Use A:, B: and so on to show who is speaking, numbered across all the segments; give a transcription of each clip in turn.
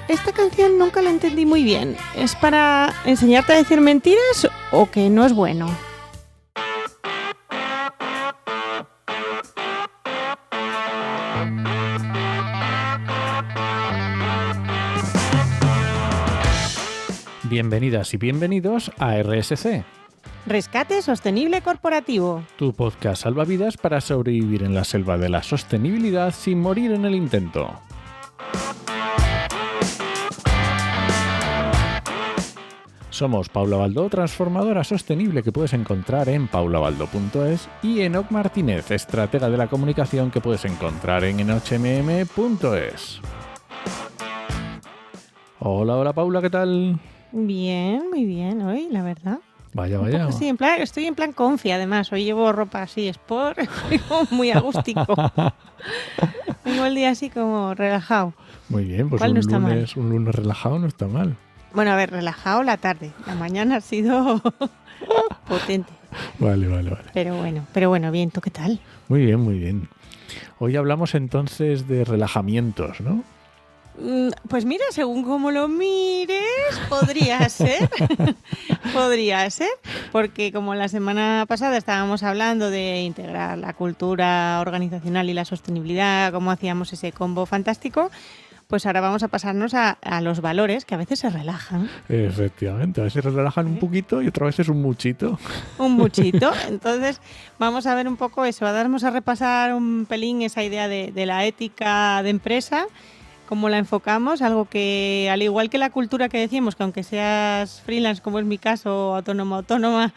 A: esta canción nunca la entendí muy bien. ¿Es para enseñarte a decir mentiras o que no es bueno?
B: Bienvenidas y bienvenidos a RSC,
A: Rescate Sostenible Corporativo.
B: tu podcast salvavidas para sobrevivir en la selva de la sostenibilidad sin morir en el intento. Somos Paula Baldó, transformadora sostenible que puedes encontrar en paulabaldo.es, y Enoc Martínez, estratega de la comunicación que puedes encontrar en enochmm.es. Hola Paula, ¿qué tal?
A: Bien, muy bien hoy, la verdad.
B: Vaya.
A: Sí, estoy en plan confi, además. Hoy llevo ropa así sport, estoy como muy agústico. Tengo el día así como relajado.
B: Muy bien, pues
A: ¿Cuál no está mal?
B: un lunes relajado no está mal.
A: Bueno, a ver, relajado la tarde. La mañana ha sido potente.
B: Vale.
A: Pero bueno, bien, ¿tú qué tal?
B: Muy bien. Hoy hablamos entonces de relajamientos, ¿no?
A: Pues mira, según como lo mires, podría ser. Podría ser, porque como la semana pasada estábamos hablando de integrar la cultura organizacional y la sostenibilidad, cómo hacíamos ese combo fantástico, pues ahora vamos a pasarnos a los valores, que a veces se relajan.
B: Efectivamente, a veces se relajan un poquito y otras veces un muchito.
A: Un muchito. Entonces vamos a ver un poco eso, vamos a repasar un pelín esa idea de la ética de empresa, cómo la enfocamos, algo que al igual que la cultura que decimos, que aunque seas freelance, como es mi caso, autónoma,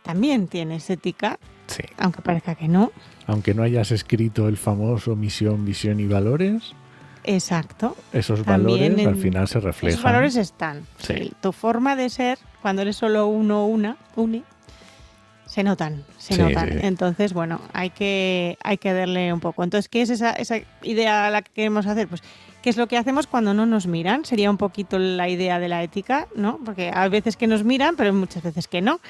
A: también tienes ética,
B: Sí.
A: aunque parezca que no.
B: Aunque no hayas escrito el famoso misión, visión y valores,
A: Exacto.
B: esos
A: También
B: valores al final se reflejan.
A: Esos valores están.
B: Sí.
A: Tu forma de ser, cuando eres solo une, se notan.
B: Sí.
A: Entonces, bueno, hay que darle un poco. Entonces, ¿qué es esa idea a la que queremos hacer? Pues, ¿qué es lo que hacemos cuando no nos miran? Sería un poquito la idea de la ética, ¿no? Porque hay veces que nos miran, pero muchas veces que no.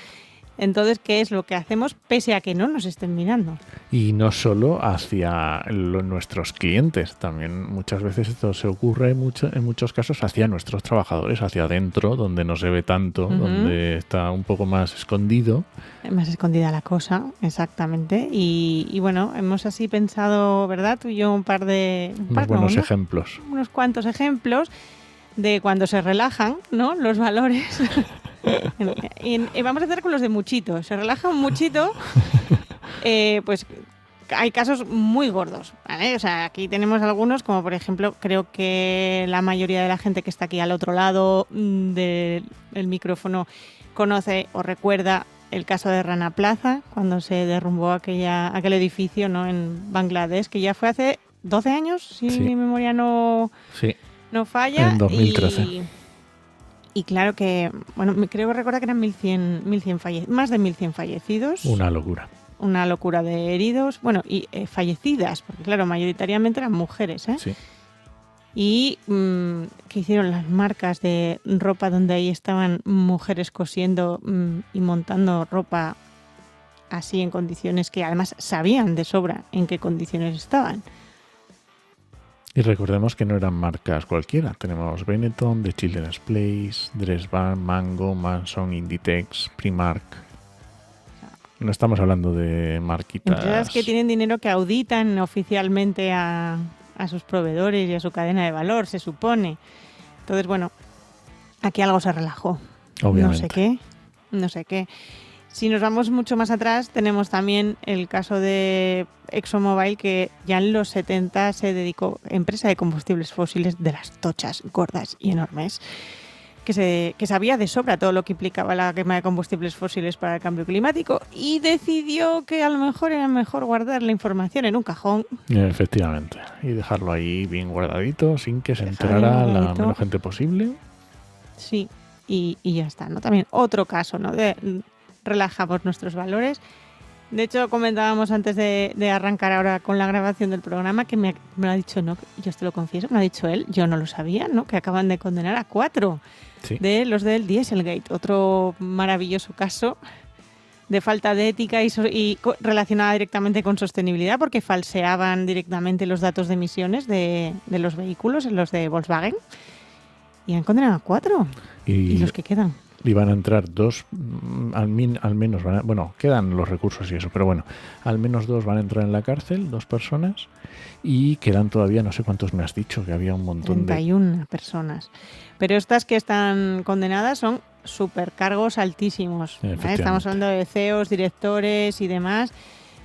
A: Entonces, ¿qué es lo que hacemos pese a que no nos estén mirando?
B: Y no solo hacia nuestros clientes, también muchas veces esto se ocurre en muchos casos hacia nuestros trabajadores, hacia adentro, donde no se ve tanto, donde está un poco más escondido.
A: Más escondida la cosa, exactamente. Y bueno, hemos así pensado, ¿verdad? Tú y yo
B: Buenos ejemplos.
A: Unos cuantos ejemplos de cuando se relajan, ¿no? Los valores. Y vamos a hacer con los de muchito. Se relaja un muchito, pues hay casos muy gordos, ¿vale? O sea, aquí tenemos algunos, como por ejemplo, creo que la mayoría de la gente que está aquí al otro lado del micrófono conoce o recuerda el caso de Rana Plaza, cuando se derrumbó aquel edificio, ¿no? En Bangladesh, que ya fue hace 12 años, si mi memoria no falla.
B: En 2013.
A: Y claro que, bueno, creo que recuerda que eran 1100 más de 1100 fallecidos.
B: Una locura.
A: Una locura de heridos, bueno, y fallecidas, porque claro, mayoritariamente eran mujeres, ¿eh?
B: Sí.
A: Y que hicieron las marcas de ropa donde ahí estaban mujeres cosiendo y montando ropa así en condiciones que además sabían de sobra en qué condiciones estaban.
B: Y recordemos que no eran marcas cualquiera. Tenemos Benetton, The Children's Place, Dressbarn, Mango, Manson, Inditex, Primark. No estamos hablando de marquitas.
A: Empresas que tienen dinero, que auditan oficialmente a sus proveedores y a su cadena de valor, se supone. Entonces, bueno, aquí algo se relajó.
B: Obviamente.
A: No sé qué. Si nos vamos mucho más atrás, tenemos también el caso de ExxonMobil, que ya en los 70 se dedicó, empresa de combustibles fósiles de las tochas, gordas y enormes, que sabía de sobra todo lo que implicaba la quema de combustibles fósiles para el cambio climático, y decidió que a lo mejor era mejor guardar la información en un cajón.
B: Efectivamente. Y dejarlo ahí bien guardadito, sin que se enterara la menos gente posible.
A: Sí, y ya está, ¿no? También otro caso, ¿no? Relajamos nuestros valores. De hecho, comentábamos antes de arrancar ahora con la grabación del programa que me lo ha dicho, no, yo te lo confieso, me lo ha dicho él, yo no lo sabía, ¿no? Que acaban de condenar a 4 de los del Dieselgate, otro maravilloso caso de falta de ética y relacionada directamente con sostenibilidad, porque falseaban directamente los datos de emisiones de los vehículos, los de Volkswagen. Y han condenado a 4. ¿Y los que quedan?
B: Y van a entrar 2, al menos, quedan los recursos y eso, pero bueno, al menos 2 van a entrar en la cárcel, 2 personas, y quedan todavía, no sé cuántos me has dicho, que había un montón
A: 31 personas. Pero estas que están condenadas son supercargos altísimos. Estamos hablando de CEOs, directores y demás,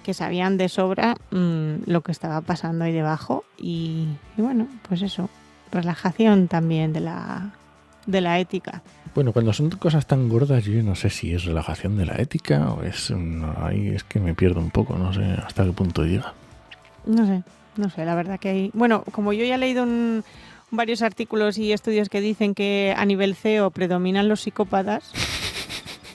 A: que sabían de sobra lo que estaba pasando ahí debajo. Y bueno, pues eso, relajación también de la ética.
B: Bueno, cuando son cosas tan gordas, yo no sé si es relajación de la ética o ahí es que me pierdo un poco, no sé hasta qué punto llega.
A: No sé, la verdad que hay... Bueno, como yo ya he leído varios artículos y estudios que dicen que a nivel CEO predominan los psicópatas,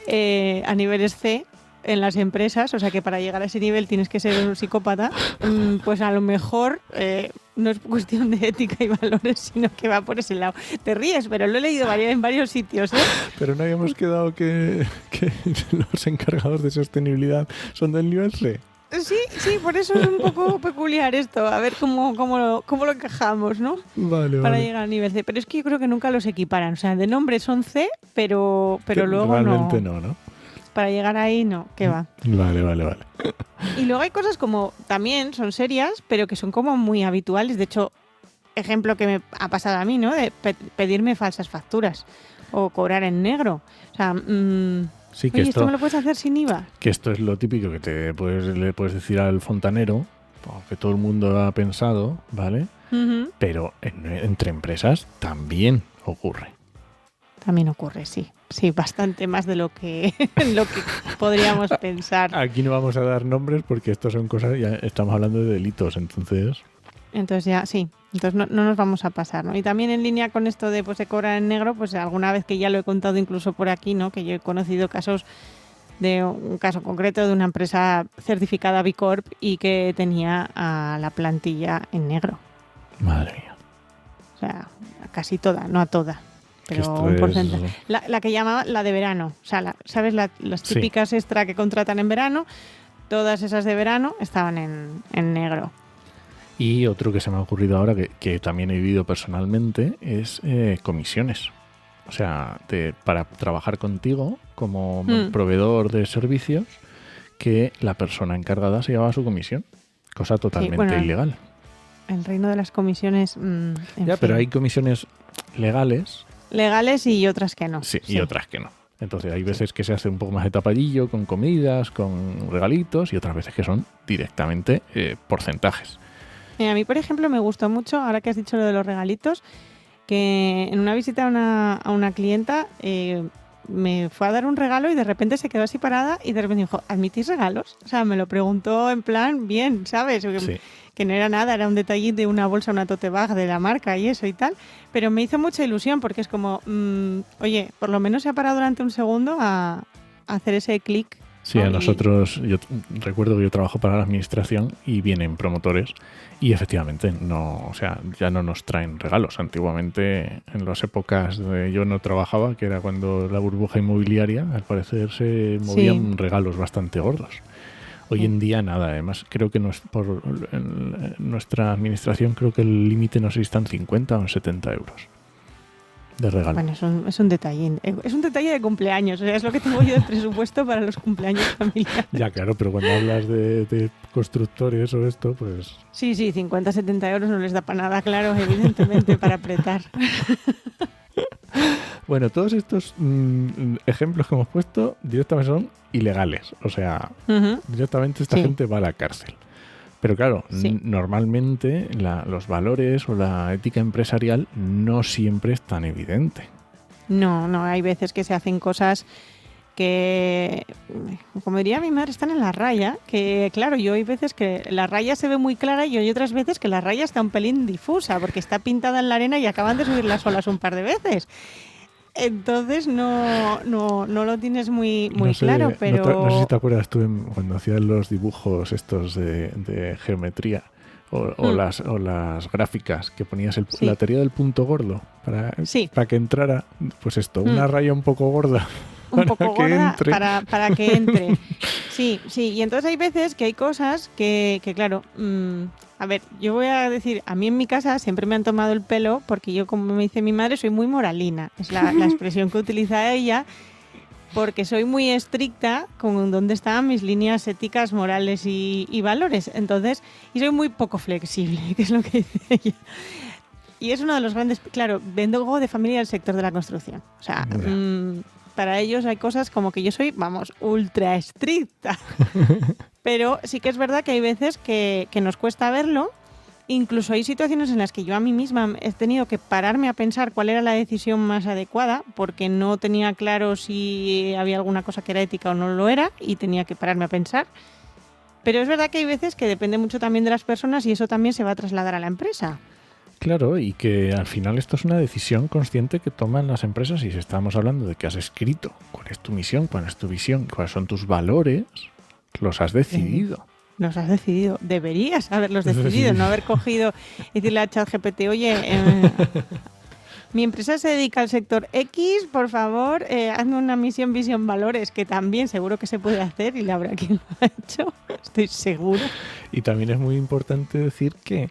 A: a niveles C en las empresas, o sea que para llegar a ese nivel tienes que ser un psicópata, pues a lo mejor no es cuestión de ética y valores, sino que va por ese lado. Te ríes, pero lo he leído en varios sitios, ¿eh?
B: Pero no habíamos quedado que los encargados de sostenibilidad son del nivel C.
A: Sí, por eso es un poco peculiar esto, a ver cómo lo encajamos, ¿no? Para llegar al nivel C. Pero es que yo creo que nunca los equiparan, o sea, de nombre son C, pero luego
B: realmente no.
A: Para llegar ahí, no, ¿qué va?
B: Vale.
A: Y luego hay cosas como, también son serias, pero que son como muy habituales. De hecho, ejemplo que me ha pasado a mí, ¿no? De pedirme falsas facturas o cobrar en negro. O sea,
B: sí, que
A: oye, ¿esto me lo puedes hacer sin IVA?
B: Que esto es lo típico que le puedes decir al fontanero, que todo el mundo ha pensado, ¿vale? Uh-huh. Pero entre empresas también ocurre.
A: También ocurre, sí. Sí, bastante más de lo que podríamos pensar.
B: Aquí no vamos a dar nombres porque esto son cosas, ya estamos hablando de delitos, entonces
A: ya, sí. Entonces no nos vamos a pasar, ¿no? Y también en línea con esto de cobrar en negro, pues alguna vez que ya lo he contado incluso por aquí, ¿no? Que yo he conocido casos de un caso concreto de una empresa certificada B Corp y que tenía a la plantilla en negro.
B: Madre mía.
A: O sea, casi toda, no a toda. Pero un porcentaje. La que llamaba la de verano. O sea, ¿sabes? Las típicas extra que contratan en verano, todas esas de verano estaban en negro.
B: Y otro que se me ha ocurrido ahora, que también he vivido personalmente, es comisiones. O sea, para trabajar contigo como proveedor de servicios, que la persona encargada se llevaba su comisión. Cosa totalmente ilegal.
A: El reino de las comisiones...
B: pero hay comisiones legales
A: y otras que no.
B: Sí, y otras que no. Entonces hay veces que se hace un poco más de tapadillo con comidas, con regalitos, y otras veces que son directamente porcentajes.
A: A mí, por ejemplo, me gustó mucho, ahora que has dicho lo de los regalitos, que en una visita a una clienta me fue a dar un regalo y de repente se quedó así parada y de repente dijo, ¿admitís regalos? O sea, me lo preguntó en plan bien, ¿sabes?
B: Sí.
A: Que no era nada, era un detallín de una bolsa, una tote bag de la marca y eso y tal, pero me hizo mucha ilusión porque es como, oye, por lo menos se ha parado durante un segundo a hacer ese clic.
B: Sí, a nosotros, yo recuerdo que yo trabajo para la administración y vienen promotores y efectivamente ya no nos traen regalos. Antiguamente, en las épocas de yo no trabajaba, que era cuando la burbuja inmobiliaria, al parecer se movían regalos bastante gordos. Hoy en día nada, además creo que en nuestra administración creo que el límite no sé si está en 50 o en 70 euros de regalo.
A: Bueno, es un detallín. Es un detalle de cumpleaños, o sea, es lo que tengo yo de presupuesto para los cumpleaños familiares.
B: Ya, claro, pero cuando hablas de constructores o esto, pues...
A: Sí, 50, 70 euros no les da para nada, claro, evidentemente, para apretar.
B: Bueno, todos estos ejemplos que hemos puesto directamente son ilegales. O sea, directamente esta gente va a la cárcel. Pero claro, normalmente los valores o la ética empresarial no siempre es tan evidente.
A: No, hay veces que se hacen cosas que, como diría mi madre, están en la raya. Que claro, yo hay veces que la raya se ve muy clara y hay otras veces que la raya está un pelín difusa porque está pintada en la arena y acaban de subir las olas un par de veces. Entonces no lo tienes muy claro, pero...
B: No sé si te acuerdas tú cuando hacías los dibujos estos de geometría o las gráficas que ponías la teoría del punto gordo para que entrara, pues esto, una raya un poco gorda.
A: Un poco gorda para que entre. Sí, y entonces hay veces que hay cosas que claro, a ver, yo voy a decir, a mí en mi casa siempre me han tomado el pelo porque yo, como me dice mi madre, soy muy moralina. Es la expresión que utiliza ella, porque soy muy estricta con dónde están mis líneas éticas, morales y valores. Entonces, y soy muy poco flexible, que es lo que dice ella. Y es uno de los grandes... Claro, vengo de familia del sector de la construcción. O sea, para ellos hay cosas como que yo soy, vamos, ultra estricta. Pero sí que es verdad que hay veces que nos cuesta verlo. Incluso hay situaciones en las que yo a mí misma he tenido que pararme a pensar cuál era la decisión más adecuada porque no tenía claro si había alguna cosa que era ética o no lo era y tenía que pararme a pensar. Pero es verdad que hay veces que depende mucho también de las personas y eso también se va a trasladar a la empresa.
B: Claro, y que al final esto es una decisión consciente que toman las empresas y si estamos hablando de que has escrito cuál es tu misión, cuál es tu visión, cuáles son tus valores, los has decidido.
A: Los has decidido. Deberías haberlos decidido, no haber cogido y decirle a ChatGPT, oye, mi empresa se dedica al sector X, por favor, hazme una misión, visión, valores, que también seguro que se puede hacer y la habrá quien lo ha hecho, estoy seguro.
B: Y también es muy importante decir que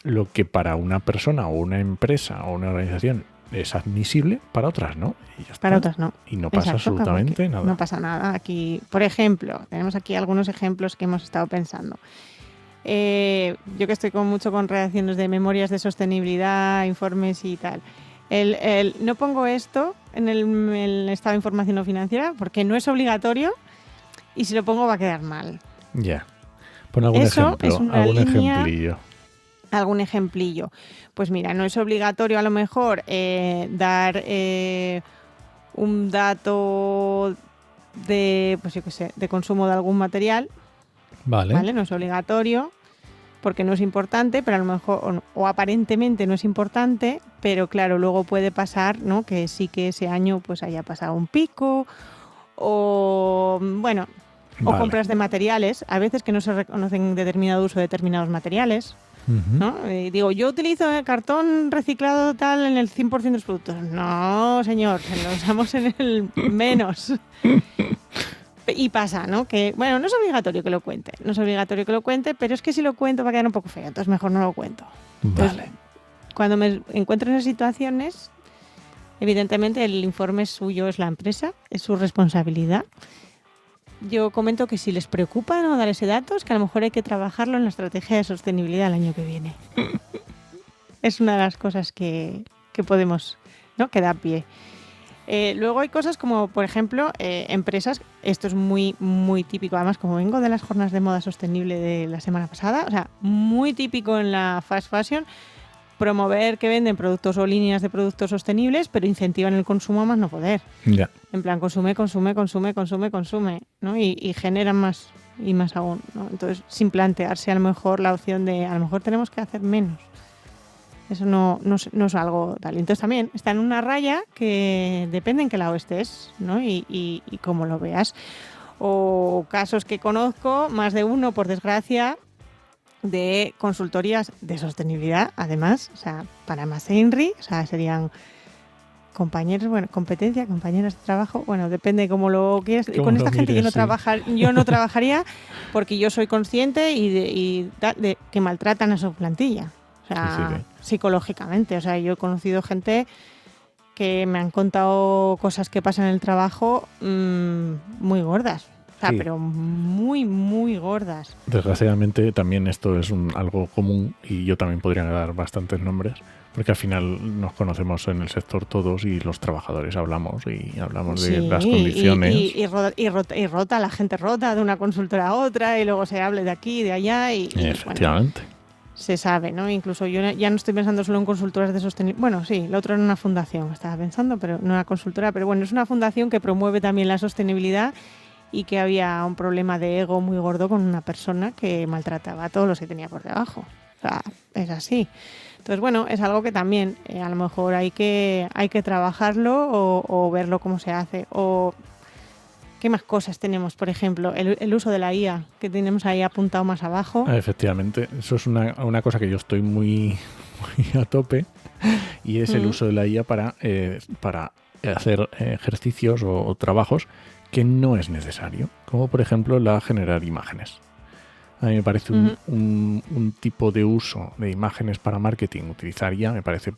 B: lo que para una persona o una empresa o una organización es admisible, para otras no. Y ya está.
A: Para otras no.
B: Y no pasa absolutamente nada.
A: No pasa nada. Aquí, por ejemplo, tenemos aquí algunos ejemplos que hemos estado pensando. Yo que estoy mucho con redacciones de memorias de sostenibilidad, informes y tal. No pongo esto en el estado de información no financiera porque no es obligatorio y si lo pongo va a quedar mal.
B: Ya. Pon algún ejemplillo.
A: Algún ejemplillo. Pues mira, no es obligatorio a lo mejor dar un dato de, pues yo qué sé, de consumo de algún material. Vale. No es obligatorio porque no es importante, pero a lo mejor, o aparentemente no es importante, pero claro, luego puede pasar, ¿no? Que sí que ese año pues haya pasado un pico o, bueno, o compras de materiales. A veces que no se reconocen determinado uso de determinados materiales. ¿No? Digo, yo utilizo cartón reciclado tal en el 100% de los productos. No, señor, lo usamos en el menos. Y pasa, ¿no? Que, bueno, no es obligatorio que lo cuente, pero es que si lo cuento va a quedar un poco feo, entonces mejor no lo cuento. Entonces, cuando me encuentro en esas situaciones, evidentemente el informe es suyo, es la empresa, es su responsabilidad. Yo comento que si les preocupa no dar ese dato, es que a lo mejor hay que trabajarlo en la estrategia de sostenibilidad el año que viene. Es una de las cosas que podemos, ¿no? Que da pie. Luego hay cosas como, por ejemplo, empresas, esto es muy, muy típico, además como vengo de las jornadas de moda sostenible de la semana pasada, o sea, muy típico en la fast fashion, promover que venden productos o líneas de productos sostenibles, pero incentivan el consumo a más no poder.
B: Ya.
A: En plan, consume, ¿no? Y generan más y más aún, ¿no? Entonces, sin plantearse a lo mejor la opción de, a lo mejor tenemos que hacer menos. Eso no es algo tal. Entonces también está en una raya que depende en qué lado estés, ¿no? Y cómo lo veas. O casos que conozco, más de uno, por desgracia, de consultorías de sostenibilidad, además, o sea, para más INRI, o sea, serían compañeros, bueno, compañeras de trabajo, bueno, depende cómo lo quieras. Con esta gente yo no trabajaría porque yo soy consciente de que maltratan a su plantilla, o sea, psicológicamente. O sea, yo he conocido gente que me han contado cosas que pasan en el trabajo muy gordas. O sea, pero muy, muy gordas.
B: Desgraciadamente también esto es algo común y yo también podría dar bastantes nombres porque al final nos conocemos en el sector todos y los trabajadores hablamos de las condiciones.
A: Y la gente rota de una consultora a otra y luego se hable de aquí y de allá.
B: Efectivamente.
A: Bueno, se sabe, ¿no? Incluso yo ya no estoy pensando solo en consultoras de sostenibilidad. Bueno, sí, lo otro era una fundación, estaba pensando, pero no era consultora. Pero bueno, es una fundación que promueve también la sostenibilidad y que había un problema de ego muy gordo con una persona que maltrataba a todos los que tenía por debajo. O sea, es así. Entonces, bueno, es algo que también a lo mejor hay que trabajarlo o verlo cómo se hace. O ¿qué más cosas tenemos? Por ejemplo, el uso de la IA, que tenemos ahí apuntado más abajo.
B: Efectivamente, eso es una cosa que yo estoy muy, muy a tope y es el uso de la IA para hacer ejercicios o trabajos que no es necesario, como por ejemplo la generar imágenes. A mí me parece un tipo de uso de imágenes para marketing, utilizar IA, me parece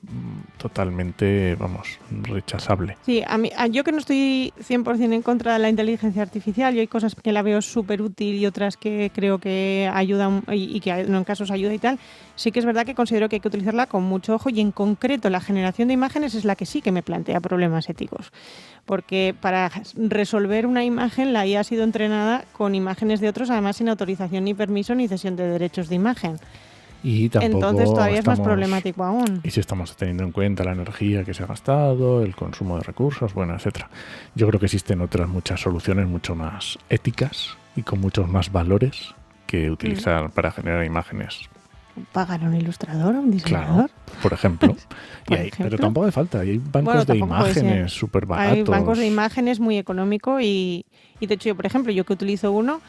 B: totalmente, rechazable.
A: Sí, yo que no estoy 100% en contra de la inteligencia artificial, yo hay cosas que la veo súper útil y otras que creo que ayudan y que en casos ayuda y tal, sí que es verdad que considero que hay que utilizarla con mucho ojo y en concreto la generación de imágenes es la que sí que me plantea problemas éticos. Porque para resolver una imagen la IA ha sido entrenada con imágenes de otros, además sin autorización ni permiso ni cesión de derechos de imagen.
B: Y tampoco
A: entonces todavía es más problemático aún.
B: Y si estamos teniendo en cuenta la energía que se ha gastado, el consumo de recursos, etcétera. Yo creo que existen otras muchas soluciones mucho más éticas y con muchos más valores que utilizar para generar imágenes.
A: ¿Pagar a un ilustrador o un diseñador?
B: Claro, por ejemplo. Pero tampoco hace falta. Hay bancos de imágenes súper baratos.
A: Hay bancos de imágenes muy económico y de hecho yo, por ejemplo, yo que utilizo uno,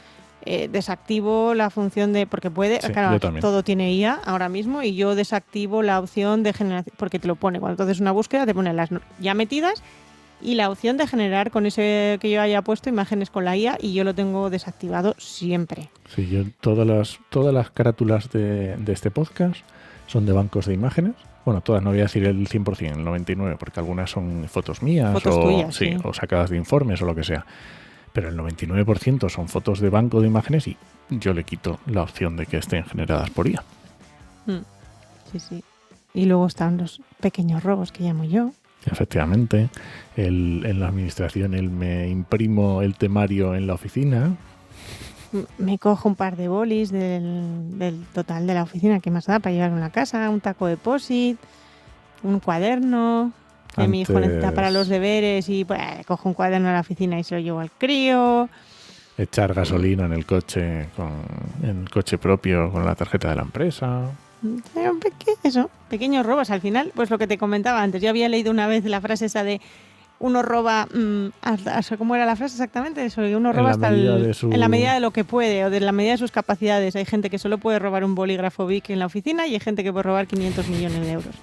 A: desactivo la función de... Porque puede,
B: sí,
A: claro, todo tiene IA ahora mismo y yo desactivo la opción de generación, porque te lo pone. Cuando haces una búsqueda te pone las ya metidas y la opción de generar con ese que yo haya puesto imágenes con la IA y yo lo tengo desactivado siempre.
B: Sí, yo todas las carátulas de este podcast son de bancos de imágenes. Bueno, todas, no voy a decir el 100%, el 99%, porque algunas son fotos mías
A: fotos tuyas, sí,
B: o sacadas de informes o lo que sea. Pero el 99% son fotos de banco de imágenes y yo le quito la opción de que estén generadas por IA.
A: Sí, sí. Y luego están los pequeños robos que llamo yo.
B: Efectivamente. En la administración me imprimo el temario en la oficina.
A: Me cojo un par de bolis del total de la oficina que más da para llevar a la casa, un taco de POSIT, un cuaderno que mi hijo necesita para los deberes y cojo un cuaderno a la oficina y se lo llevo al crío.
B: Echar gasolina en el coche propio con la tarjeta de la empresa.
A: Pequeños robos. Al final, pues lo que te comentaba antes, yo había leído una vez la frase esa de uno roba, ¿cómo era la frase exactamente? Eso, uno roba en la medida de lo que puede o de la medida de sus capacidades. Hay gente que solo puede robar un bolígrafo Bic en la oficina y hay gente que puede robar 500 millones de euros.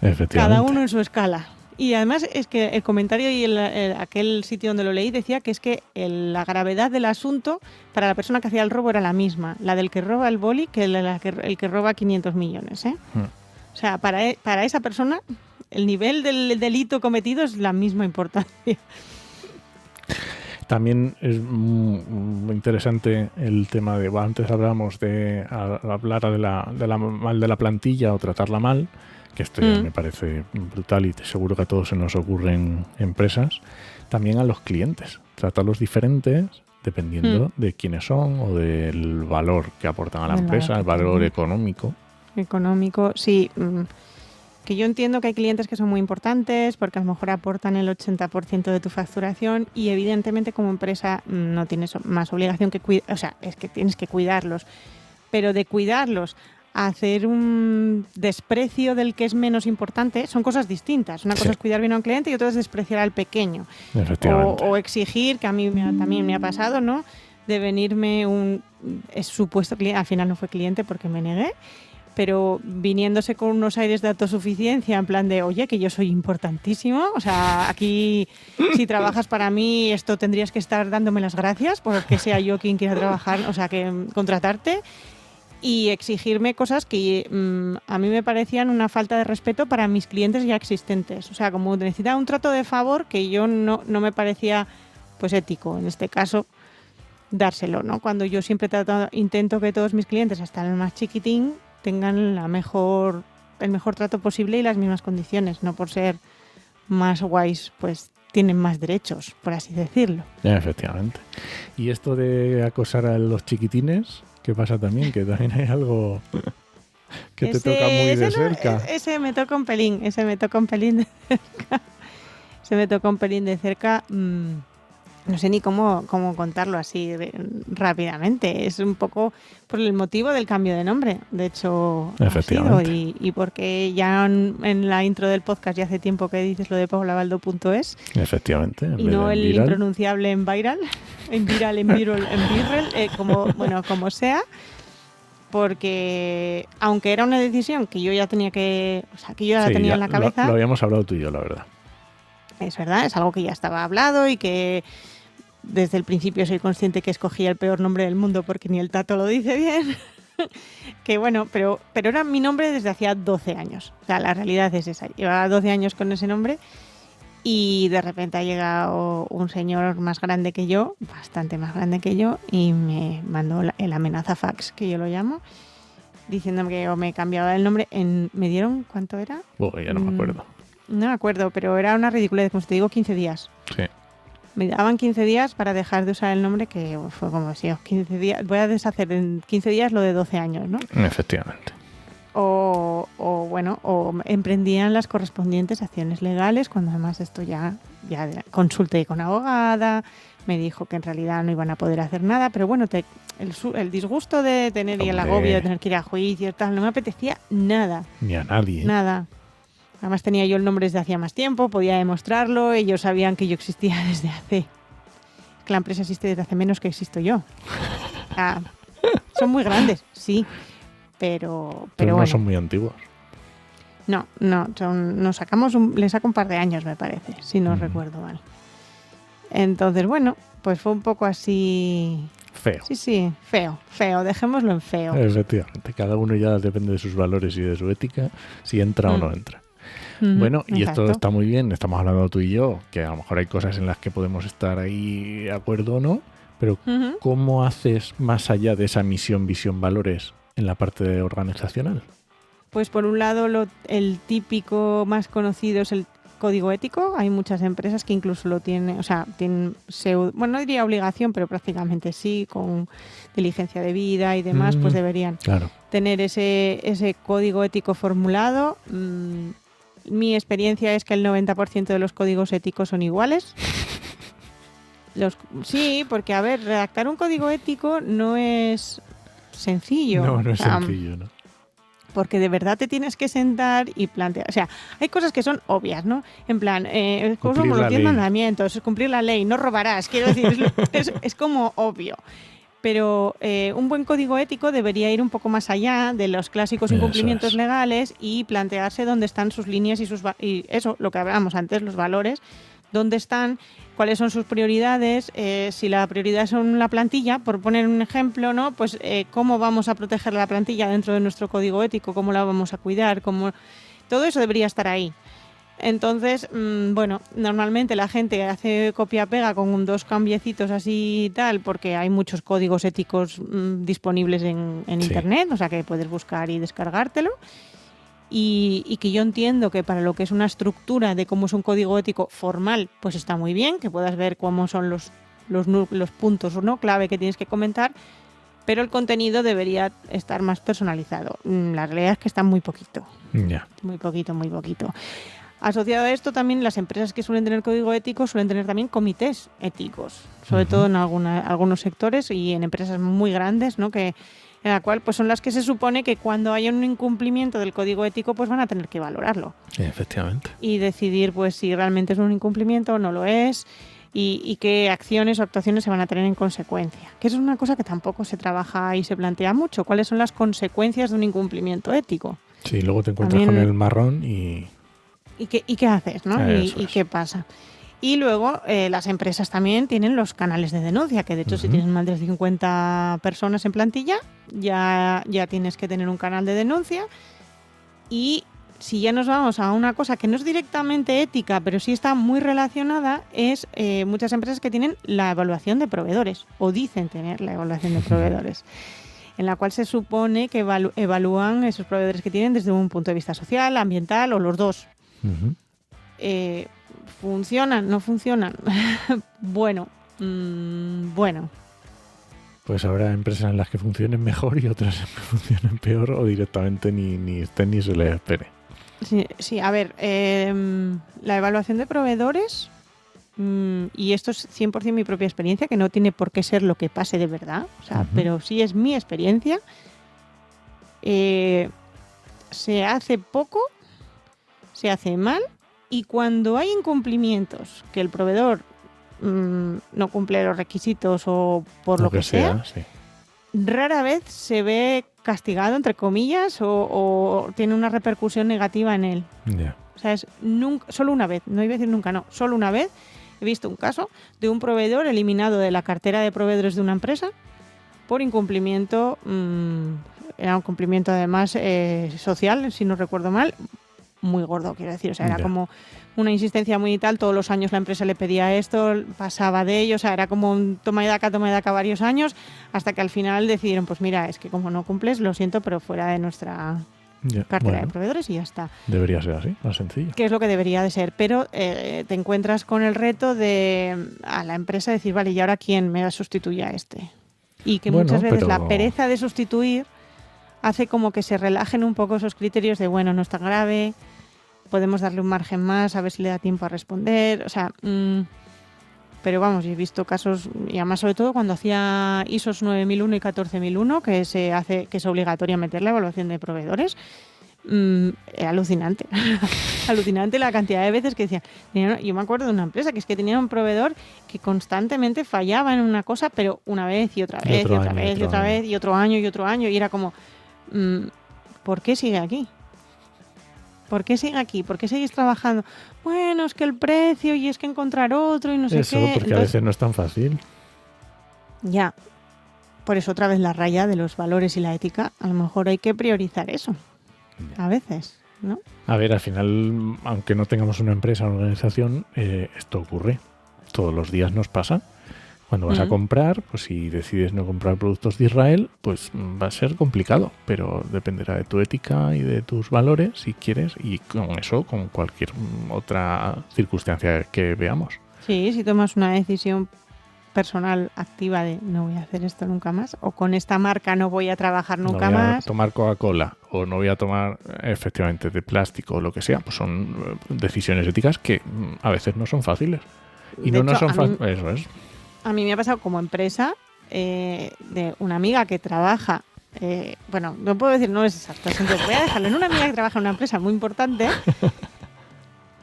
B: Efectivamente.
A: Cada uno en su escala. Y además es que el comentario y aquel sitio donde lo leí decía que es que la gravedad del asunto para la persona que hacía el robo era la misma, la del que roba el boli que el que roba 500 millones. O sea, para esa persona el nivel del delito cometido es la misma importancia.
B: También es muy interesante el tema de, antes hablábamos de hablar mal de la plantilla o tratarla mal, que esto ya me parece brutal y seguro que a todos se nos ocurre en empresas. También a los clientes, tratarlos diferentes dependiendo de quiénes son o del valor que aportan a la empresa, el valor económico.
A: Económico, sí. Que yo entiendo que hay clientes que son muy importantes porque a lo mejor aportan el 80% de tu facturación y evidentemente como empresa no tienes más obligación que cuidar, o sea, es que tienes que cuidarlos, pero de cuidarlos a hacer un desprecio del que es menos importante son cosas distintas. Una cosa es cuidar bien a un cliente y otra es despreciar al pequeño. O exigir, que a mí también me ha pasado, ¿no? De venirme un supuesto cliente, al final no fue cliente porque me negué, pero viniéndose con unos aires de autosuficiencia, en plan de, oye, que yo soy importantísimo, o sea, aquí si trabajas para mí, esto tendrías que estar dándome las gracias porque sea yo quien quiera trabajar, o sea, que contratarte y exigirme cosas que a mí me parecían una falta de respeto para mis clientes ya existentes. O sea, como necesitaba un trato de favor que yo no me parecía pues ético, en este caso, dárselo, ¿no? Cuando yo siempre intento que todos mis clientes, hasta el más chiquitín, tengan el mejor trato posible y las mismas condiciones, no por ser más guays, pues tienen más derechos, por así decirlo.
B: Efectivamente. Y esto de acosar a los chiquitines, ¿qué pasa también? Que también hay algo que te toca muy de cerca.
A: Ese me toca un pelín de cerca. No sé ni cómo contarlo así rápidamente. Es un poco por el motivo del cambio de nombre. De hecho,
B: efectivamente.
A: Ha sido, y porque ya en la intro del podcast ya hace tiempo que dices lo de paulabaldo.es.
B: Efectivamente.
A: Y no el viral, impronunciable en viral, como sea. Porque aunque era una decisión que yo ya tenía la tenía en la cabeza.
B: Lo habíamos hablado tú y yo, la verdad.
A: Es verdad, es algo que ya estaba hablado y que desde el principio soy consciente que escogí el peor nombre del mundo porque ni el tato lo dice bien. Que bueno, pero era mi nombre desde hacía 12 años. O sea, la realidad es esa. Llevaba 12 años con ese nombre y de repente ha llegado un señor más grande que yo, bastante más grande que yo, y me mandó el amenaza fax, que yo lo llamo, diciéndome que yo me cambiaba el nombre. ¿Me dieron cuánto era?
B: Ya no me acuerdo.
A: No me acuerdo, pero era una ridiculez, como te digo, 15 días.
B: Sí.
A: Me daban 15 días para dejar de usar el nombre, que fue como si 15 días, voy a deshacer en 15 días lo de 12 años, ¿no?
B: Efectivamente.
A: O emprendían las correspondientes acciones legales, cuando además esto ya consulté con abogada, me dijo que en realidad no iban a poder hacer nada, pero bueno, el disgusto de tener y el agobio de tener que ir a juicio y tal, no me apetecía nada.
B: Ni a nadie.
A: Nada. Además tenía yo el nombre desde hacía más tiempo, podía demostrarlo, ellos sabían que yo existía desde hace... Que la empresa existe desde hace menos que existo yo. Son muy grandes, sí, pero
B: no
A: bueno.
B: son muy antiguos.
A: No, le saco un par de años, me parece, si no recuerdo mal. Entonces, bueno, pues fue un poco así...
B: Feo.
A: Sí, feo, dejémoslo en feo.
B: Efectivamente, cada uno ya depende de sus valores y de su ética, si entra o no entra. Bueno, y
A: exacto.
B: esto está muy bien, estamos hablando tú y yo, que a lo mejor hay cosas en las que podemos estar ahí de acuerdo o no, pero ¿cómo haces más allá de esa misión, visión, valores en la parte organizacional?
A: Pues por un lado el típico más conocido es el código ético. Hay muchas empresas que incluso lo tienen, o sea, tienen no diría obligación, pero prácticamente sí, con diligencia de vida y demás, pues deberían tener ese código ético formulado. Mi experiencia es que el 90% de los códigos éticos son iguales. Sí, porque a ver, redactar un código ético no es sencillo.
B: No es sencillo, ¿no?
A: Porque de verdad te tienes que sentar y plantear. O sea, hay cosas que son obvias, ¿no? En plan, como los 10 mandamientos, cumplir la ley, no robarás. Quiero decir, es como obvio. Pero un buen código ético debería ir un poco más allá de los clásicos incumplimientos legales y plantearse dónde están sus líneas y eso, lo que hablábamos antes, los valores, dónde están, cuáles son sus prioridades, si la prioridad son la plantilla, por poner un ejemplo, ¿no? Pues cómo vamos a proteger la plantilla dentro de nuestro código ético, cómo la vamos a cuidar, todo eso debería estar ahí. Entonces, bueno, normalmente la gente hace copia-pega con 2 cambiecitos así y tal, porque hay muchos códigos éticos disponibles en Internet, o sea que puedes buscar y descargártelo. Y que yo entiendo que para lo que es una estructura de cómo es un código ético formal, pues está muy bien, que puedas ver cómo son los puntos o no clave que tienes que comentar, pero el contenido debería estar más personalizado. La realidad es que está muy poquito. Muy poquito. Asociado a esto también las empresas que suelen tener código ético suelen tener también comités éticos, sobre todo en algunos sectores y en empresas muy grandes, ¿no? En la cual pues son las que se supone que cuando haya un incumplimiento del código ético pues van a tener que valorarlo.
B: Efectivamente.
A: Y decidir pues si realmente es un incumplimiento o no lo es y qué acciones o actuaciones se van a tener en consecuencia. Que eso es una cosa que tampoco se trabaja y se plantea mucho. ¿Cuáles son las consecuencias de un incumplimiento ético?
B: Sí, luego te encuentras también con el marrón y...
A: ¿Y qué haces, no? ¿Y qué pasa? Y luego las empresas también tienen los canales de denuncia, que de hecho si tienes más de 50 personas en plantilla, ya tienes que tener un canal de denuncia. Y si ya nos vamos a una cosa que no es directamente ética, pero sí está muy relacionada, es muchas empresas que tienen la evaluación de proveedores, o dicen tener la evaluación de proveedores, en la cual se supone que evalúan esos proveedores que tienen desde un punto de vista social, ambiental o los dos. ¿Funcionan? ¿No funcionan? Bueno.
B: Pues habrá empresas en las que funcionen mejor y otras en que funcionen peor o directamente ni estén ni se les espere.
A: Sí, a ver, la evaluación de proveedores, y esto es 100% mi propia experiencia, que no tiene por qué ser lo que pase de verdad, o sea, pero sí es mi experiencia. Se hace poco, se hace mal, y cuando hay incumplimientos, que el proveedor no cumple los requisitos o por lo que sea, sí, rara vez se ve castigado, entre comillas, o tiene una repercusión negativa en él. O sea, es solo una vez, no iba a decir nunca, no, solo una vez He visto un caso de un proveedor eliminado de la cartera de proveedores de una empresa por incumplimiento, era un cumplimiento además social, si no recuerdo mal, muy gordo, quiero decir. O sea, era como una insistencia muy tal. Todos los años la empresa le pedía esto, pasaba de ello. O sea, era como un toma y daca varios años, hasta que al final decidieron, pues mira, es que como no cumples, lo siento, pero fuera de nuestra cartera de proveedores y ya está.
B: Debería ser así, más sencillo.
A: Que es lo que debería de ser. Pero te encuentras con el reto de a la empresa decir, vale, ¿y ahora quién me sustituye a este? Y que muchas veces la pereza de sustituir hace como que se relajen un poco esos criterios de, bueno, no es tan grave, podemos darle un margen más, a ver si le da tiempo a responder. O sea, pero vamos, he visto casos, y además sobre todo cuando hacía ISOs 9001 y 14001, que es obligatoria meter la evaluación de proveedores, era alucinante. Alucinante la cantidad de veces que decían. Yo me acuerdo de una empresa que es que tenía un proveedor que constantemente fallaba en una cosa, pero una vez y otra vez y otra vez y otra vez y otro año y otro año, y era como, ¿por qué sigue aquí? ¿Por qué sigue aquí? ¿Por qué seguís trabajando? Bueno, es que el precio y es que encontrar otro y no sé qué.
B: Eso, porque entonces, a veces no es tan fácil.
A: Ya. Por eso otra vez la raya de los valores y la ética. A lo mejor hay que priorizar eso. A veces, ¿no?
B: A ver, al final, aunque no tengamos una empresa o una organización, esto ocurre. Todos los días nos pasa. Cuando vas a comprar, pues si decides no comprar productos de Israel, pues va a ser complicado, pero dependerá de tu ética y de tus valores, si quieres, y con eso, con cualquier otra circunstancia que veamos.
A: Sí, si tomas una decisión personal activa de no voy a hacer esto nunca más, o con esta marca no voy a trabajar nunca más. No voy a
B: tomar Coca-Cola, o no voy a tomar efectivamente de plástico o lo que sea, pues son decisiones éticas que a veces no son fáciles. Y no son fáciles. Eso es.
A: A mí me ha pasado como empresa de una amiga que trabaja, bueno, no puedo decir no es exacto, entonces voy a dejarlo en una amiga que trabaja en una empresa muy importante,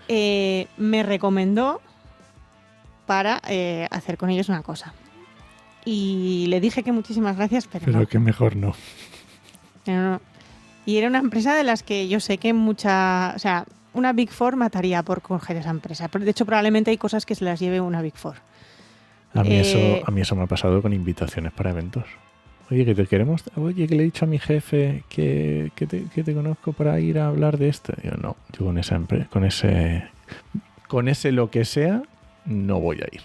A: me recomendó para hacer con ellos una cosa. Y le dije que muchísimas gracias, pero no.
B: Que mejor no.
A: Pero no. Y era una empresa de las que yo sé que o sea, una Big Four mataría por coger esa empresa. De hecho, probablemente hay cosas que se las lleve una Big Four.
B: A mí eso me ha pasado con invitaciones para eventos. Oye, que te queremos. Oye, que le he dicho a mi jefe que te conozco para ir a hablar de esto. Yo no, yo con esa empresa, con ese lo que sea, no voy a ir.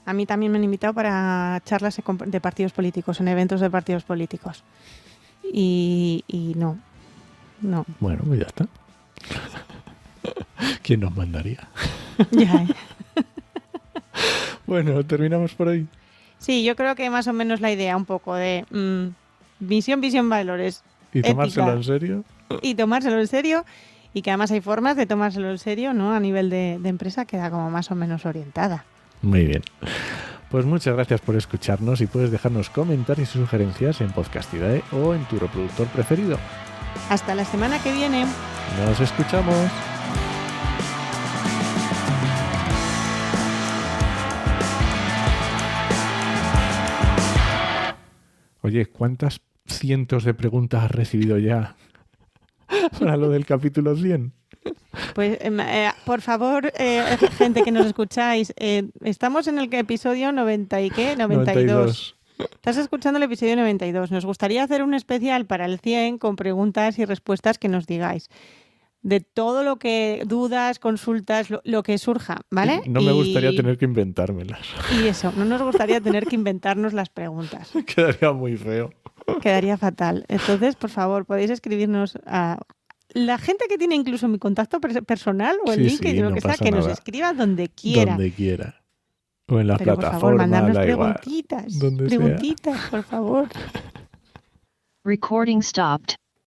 A: A mí también me han invitado para charlas de partidos políticos, en eventos de partidos políticos. Y no.
B: Bueno, pues ya está. ¿Quién nos mandaría?
A: Ya,
B: Bueno, terminamos por ahí.
A: Sí, yo creo que más o menos la idea un poco de visión, valores.
B: ¿Y tomárselo en serio?
A: Y tomárselo en serio. Y que además hay formas de tomárselo en serio, ¿no? A nivel de empresa queda como más o menos orientada.
B: Muy bien. Pues muchas gracias por escucharnos y puedes dejarnos comentarios y sugerencias en Podcastidae o en tu reproductor preferido.
A: Hasta la semana que viene.
B: Nos escuchamos. Oye, ¿cuántas cientos de preguntas has recibido ya para lo del capítulo 100?
A: Pues, por favor, gente que nos escucháis, estamos en el episodio 90 y ¿qué? 92. Estás escuchando el episodio 92. Nos gustaría hacer un especial para el 100 con preguntas y respuestas que nos digáis. De todo lo que dudas, consultas, lo que surja, ¿vale?
B: No me gustaría tener que inventármelas.
A: Y eso, no nos gustaría tener que inventarnos las preguntas.
B: Quedaría muy feo.
A: Quedaría fatal. Entonces, por favor, podéis escribirnos a la gente que tiene incluso mi contacto personal o el link, lo que sea, que nos escriba donde quiera.
B: Donde quiera. O en las
A: Pero,
B: plataformas,
A: por favor, mandarnos
B: da
A: preguntitas.
B: igual.
A: Preguntitas, por favor.
C: Recording stopped.